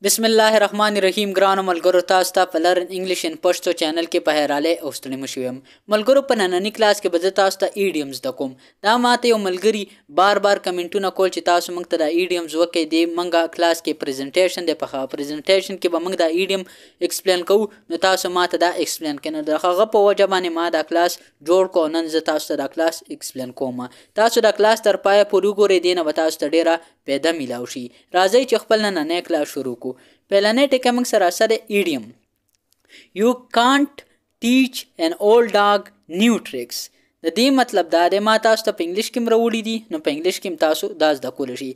بسم الله الرحمن الرحیم. ګرانو ملګرو، تاسو ته په لرن انګلیش ان پښتو چینل کې په هراله او ستړي مشوم. ملګرو، په نننی کلاس کې به تاسو ته ایډیمز د کوم دا ماته یو ملګری بار کمنټونه کول چې تاسو موږ ته د ایډیمز وکړئ. دی موږ کلاس کې پریزنټیشن دی، په پریزنټیشن کې به موږ د ایډیم ایکسپلین کوو. نو تاسو ماته دا ایکسپلین کړئ. د هغه په وجه باندې ما دا کلاس جوړ کو. نن زه تاسو ته دا کلاس ایکسپلین کوم. تاسو دا کلاس تر پای پورې وګورئ، دینه به تاسو ته ډیره پیدا میلاو شي. راځئ چې خپل نننی کلاس شروع کو. پهلنی ټکی موږ سره سره ایډیم. You can't teach an old dog new tricks. د دې مطلب دا دی، ما تاسو ته په انګلیش کې مروړي دي، نو په انګلیش کې تاسو دا زده کولی شي.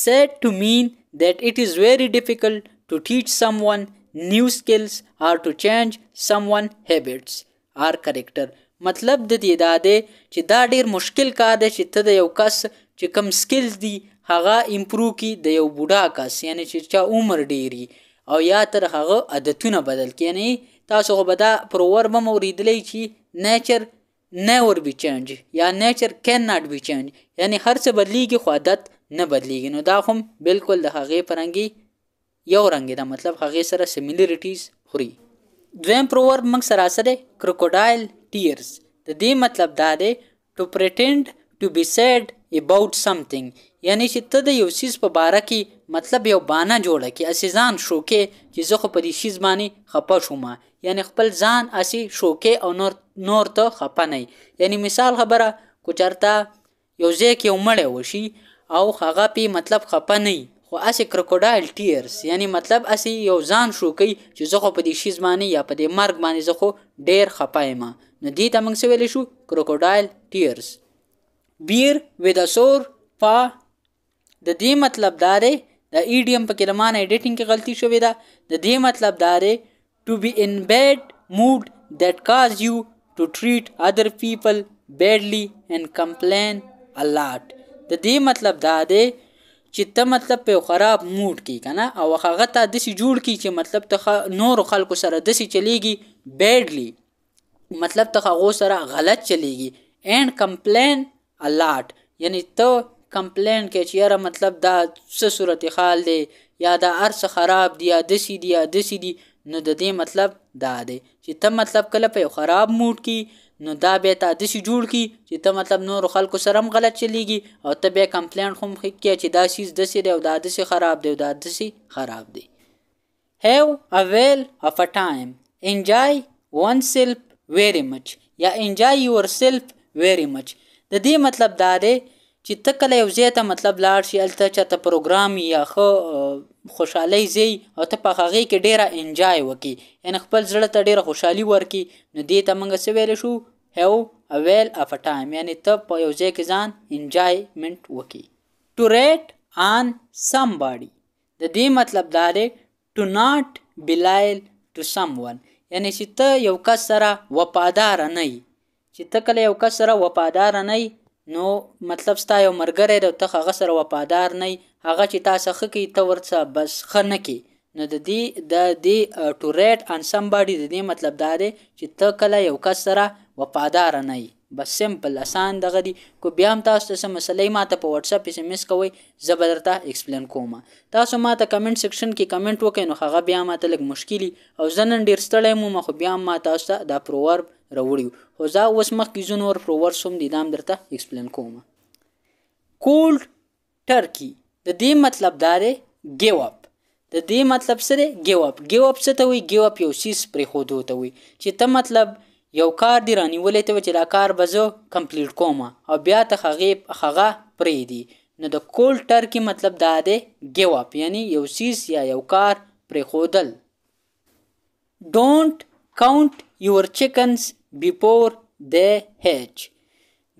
Said to mean that it is very difficult to teach someone new skills or to change someone habits or character. مطلب د دې دا دی چې دا ډیر مشکل کار دی چې ته د یو کس چې کوم سکلز دي هغه امپروو کی د یو بوډا کس، یعنی چې چا عمر ډیری او یا تر هغه عادتونه بدل کی. یعنی تاسو خو به دا پروورب هم اوریدلی چې نیچر never be change یا نیچر can not be change، یعنی هر څه بدلیږي خو عادت نه بدلیږي. نو دا هم بالکل د هغې پرنګي یو رنګ ده، مطلب هغې سره سیمیلریټیز خوري. دویم پروورب موږ سره سره crocodile tears. د دې مطلب دا دی to pretend to be sad about something، یعنی چې ته د یو سیز په باره کې مطلب یو بانه جوړه کې اسی ځان شوکې چې زه خو په دې شیز باندې خپه شوم، یعنی خپل ځان اسی شوکې او نور ته خپه نه. یعنی مثال خبره کو چرته یو ځای کې یو مړی وشي او هغه پې مطلب خپه نه خو اسی کرکوډایل ټیرز، یعنی مطلب اسی یو ځان شوکې چې زه خو په دې شیز باندې یا په دې مرګ باندې زه خو ډیر خپه یم. نو دې ته موږ څه ویلی شو؟ کرکوډایل ټیرز. bear with a sore paw. د دې مطلب دا دی، د ایډیم په کلمه نه ایډیټینګ کې غلطي شوې ده. د دې مطلب دا دی to be in bad mood that cause you to treat other people badly and complain a lot. د دې مطلب دا دی چې ته مطلب په خراب موډ کې کنه او هغه ته داسې جوړ کی چې مطلب ته نور خلکو سره داسې چلیږي badly، مطلب ته هغو سره غلط چلیږي. and complain a lot، یعنی ته کمپلین کې چې یاره مطلب دا څه صورتحال دی یا دا هر څه خراب دی یا داسې دي یا داسې دي. نو د دې مطلب دا دی چې ته مطلب کله په یو خراب موډ کې نو دا بیا ته داسې جوړ کی چې ته مطلب نورو خلکو سره هم غلط چلیږي او ته بیا کمپلین خو هم کې چې دا شیز داسې دی او دا داسې خراب دی او دا داسې خراب دی. have a well of a time. enjoy oneself very much یا enjoy yourself very much. د دې مطلب دا دی چې ته کله یو ځای ته مطلب لاړ شي، هلته چېرته پروګرام یا ښه خوشحالۍ ځای او ته په هغې کې ډېره انجای وکړي، یعنی خپل زړه ته ډېره خوشحالي ورکړي. نو دې ته موږ څه ویلی شو؟ have a well of a time، یعنی ته په یو ځای کې ځان انجایمنټ وکړي. to rate on somebody. د دې مطلب دا دی to not be loyal to someone، یعنی چې ته یو کس سره وفادار نه یې. چې ته کله یو کس سره وفادار نه یې نو مطلب ستا یو ملګری دی او ته هغه سره وفادار نه یې، هغه چې تا څه ښه کوي ته ورڅه بس ښه نه کوي. نو د دې to rate on somebody د دې مطلب دا دی چې ته کله یو کس سره وفادار نه یې. بس سمپل اسان دغه دی. کو بیا هم تاسو ته څه مسلې ما ته په واتساپ SMS کوئ، زه به درته ایکسپلین کوم. تاسو ما ته کمنټ سیکشن کې کمنټ وکړئ، نو هغه بیا ما ته لږ مشکلي او زه نن ډېر ستړی وم، خو بیا هم ما تاسو ته دا پروورب راوړي خو زه اوس مخکې ځو نور پرووربس هم دي، دا هم درته ایکسپلین کوم. cold turkey. د دې مطلب دا دی give up. د دې مطلب څه دی؟ give up. give up څه ته وایي؟ give up یو څیز پرېښودو ته وایي چې ته مطلب یو کار دی رانیولی ته وایي چې دا کار به زه کمپلیټ کوم او بیا ته هغه پرېږدي. نو د cold turkey مطلب دا دی give up، یعنی یو څیز یا یو کار پرېښودل. don't count your chickens before they hatch.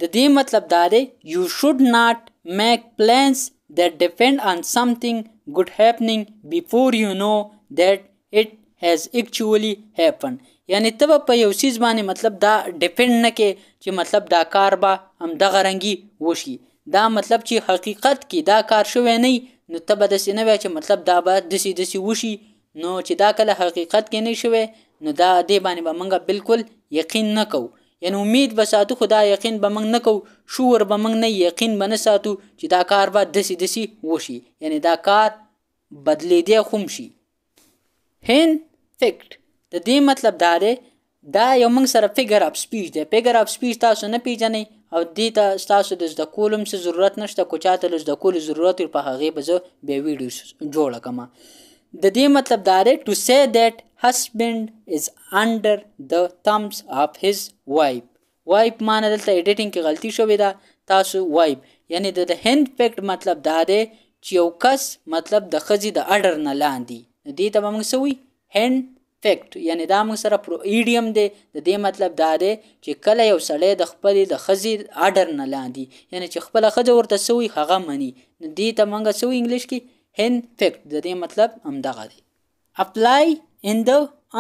د دې مطلب دا دی you should not make plans that depend on something good happening before you know that it has actually happened. یعنی ته په یو څیز باندې مطلب دا ډیپینډ نه کې چې مطلب دا کار به همدغه رنګي وشي. دا مطلب چې حقیقت کې دا کار شوی نه نو ته به داسې نه وایې چې مطلب دا به داسې وشي. نو چې دا کله حقیقت کې نه شوی نو دا دې باندې به موږ بالکل یقین نه کوو، یعنی امید به ساتو خو دا یقین به موږ نه کوو، شور به موږ نه یقین به نه ساتو چې دا کار به داسې وشي، یعنی دا کار بدلیدی خو هم شي. هین فیکټ د دې مطلب دا دی دا یو موږ سره فیګر اف سپیچ دی. فیګر اف سپیچ تاسو نه پیژنئ او دې ته ستاسو د زده کولو هم څه ضرورت نشته. که چاته له زده کولو ضرورت وي په هغې به زه بیا ویډیو جوړه کړم. د دې مطلب دا دی to say that husband is under the thumbs of his wife. wife معنی دلته ایډیټینګ کې غلطي شوې ده. تاسو wife یعنی د هین فیکټ مطلب دا دی چې یو کس مطلب د ښځې د اډر نه لاندې. دې ته به موږ څه وایي؟ هین فیکټ. یعنی دا موږ سره ایډیم دی. د دې مطلب دا دی چې کله یو سړی د خپلې د ښځې اډر نه لاندې یعنی چې خپله ښځه ورته څه وایي هغه مني. دې ته موږ څه وایو انګلیش کې؟ هین فیکټ. د دې مطلب همدغه دی. اپلای ان د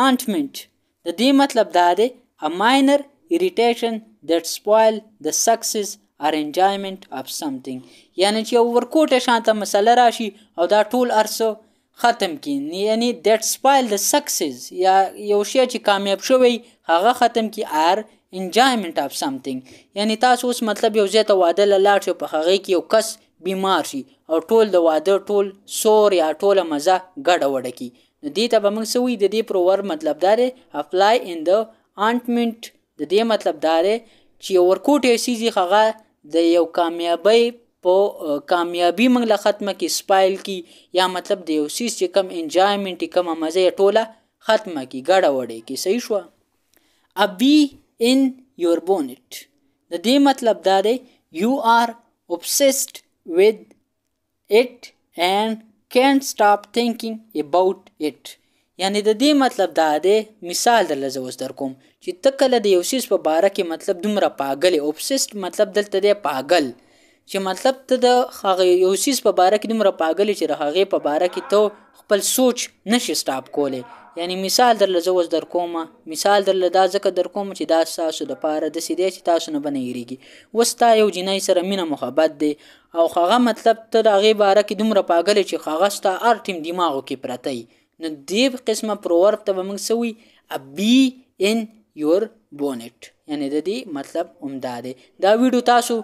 ointment. د دې مطلب دا دی a minor irritation that spoil the success or enjoyment of something. یعنی چې یو ورکوټه شانته مسله راشي او دا ټول ارسه ختم کی. یعنی that spoil the success یا یو شی چې کامیاب شوی هغه ختم کی or enjoyment of something. یعنی تاسو اوس مطلب یو ځای ته واده له لاړ شئ په هغې کې یو کس بیمار شي او ټول د واده ټول سور یا ټوله مزه ګډه وډه کی. نو دې ته به موږ څه وایو؟ د دې پروور مطلب دا دی apply in the ointment. د دې مطلب دا دی چې یو ورکوټی څیز هغه د یو کامیابۍ په کامیابي موږ له ختمه کې سپایل کی یا مطلب د یو څیز چې کم انجایمنټ کومه مزه یې ټوله ختمه کی ګډه وډه کی. صحیح شوه؟ a bee in your bonnet. د دې مطلب دا دی you are obsessed with it and can't stop thinking about it. یعنی د دې مطلب دا دی مثال درله زه اوس در کوم چې ته کله د یو څیز په باره کې مطلب دومره پاګل یې. obsessed مطلب دلته دی پاګل چې مطلب ته د هغه یو څیز په باره کې دومره پاګل چې د هغې په باره کې ته خپل سوچ نشي سټاپ کولی. یعنی مثال درله زه اوس در کوم. مثال درله دا ځکه در کوم چې دا ستاسو دپاره داسې دی چې تاسو نه به نه هېرېږي. اوس تا یو جینۍ سره مینه محبت دی او هغه مطلب ته د هغې باره کې دومره پاګل چې هغه ستا هر ټیم دماغو کې پرته وي. نو دې قسمه پروورب ته به موږ څه وایي؟ a bee in your bonnet. یعنی د دې مطلب همدا دی. دا ویډیو تاسو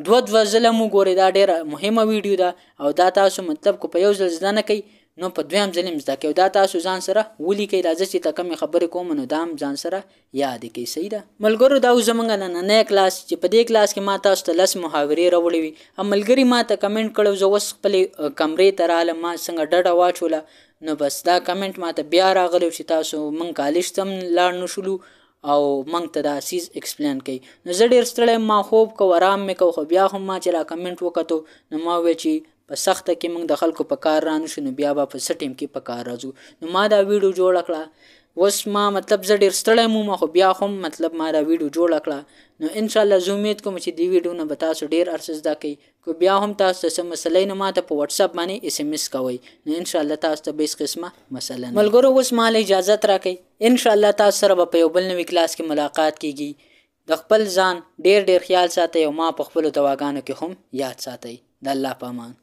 دوه ځله مو ګورئ. دا ډېره مهمه ویډیو ده او دا تاسو مطلب که په یو ځل زده نه کوئ نو په دویم ځل هم زده کوئ. دا تاسو ځان سره ولیکئ. راځه چې ته کومې خبرې کوم نو دا هم ځان سره یادې کوئ. صحیح ده ملګرو؟ دا اوس زموږ نننی کلاس چې په دې کلاس کې ما تاسو ته 10 محاورې راوړې وي. ملګري ما ته کمنټ کړی زه اوس خپلې کمرې ته رالم ما څنګه ډډه واچوله نو بس دا کمنټ ما ته بیا راغلی چې تاسو موږ کالج ته هم لاړ نه شولو او موږ ته دا سیز ایکسپلین کوي. نو زه ډېر ستړی ما خوب کو آرام مې کو خو بیا هم ما چې را کمنټ وکتو نو ما وویل چې په سخته کې موږ د خلکو په کار را نشو نو بیا به په څه ټیم کې په کار راځو. نو ما دا ویډیو جوړه کړه. اوس ما مطلب زه ډېر ستړی مو خو بیا هم مطلب ما دا ویډیو جوړه کړه. نو انشاءالله زه امید کوم چې دې ویډیو نه به تاسو ډېر ارڅه زده کوئ. که بیا هم تاسو ته څه مسله نه ما ته په واتساپ باندې SMS کوئ نو انشاءالله تاسو ته به هېڅ قسمه مسله نه. ملګرو اوس ما له اجازت راکئ. انشاءالله تاسو سره به په یو بل نوي کلاس کې ملاقات کیږي. د خپل ځان ډېر خیال ساتئ او ما په خپلو دواګانو کې هم یاد ساتئ. د الله په امان.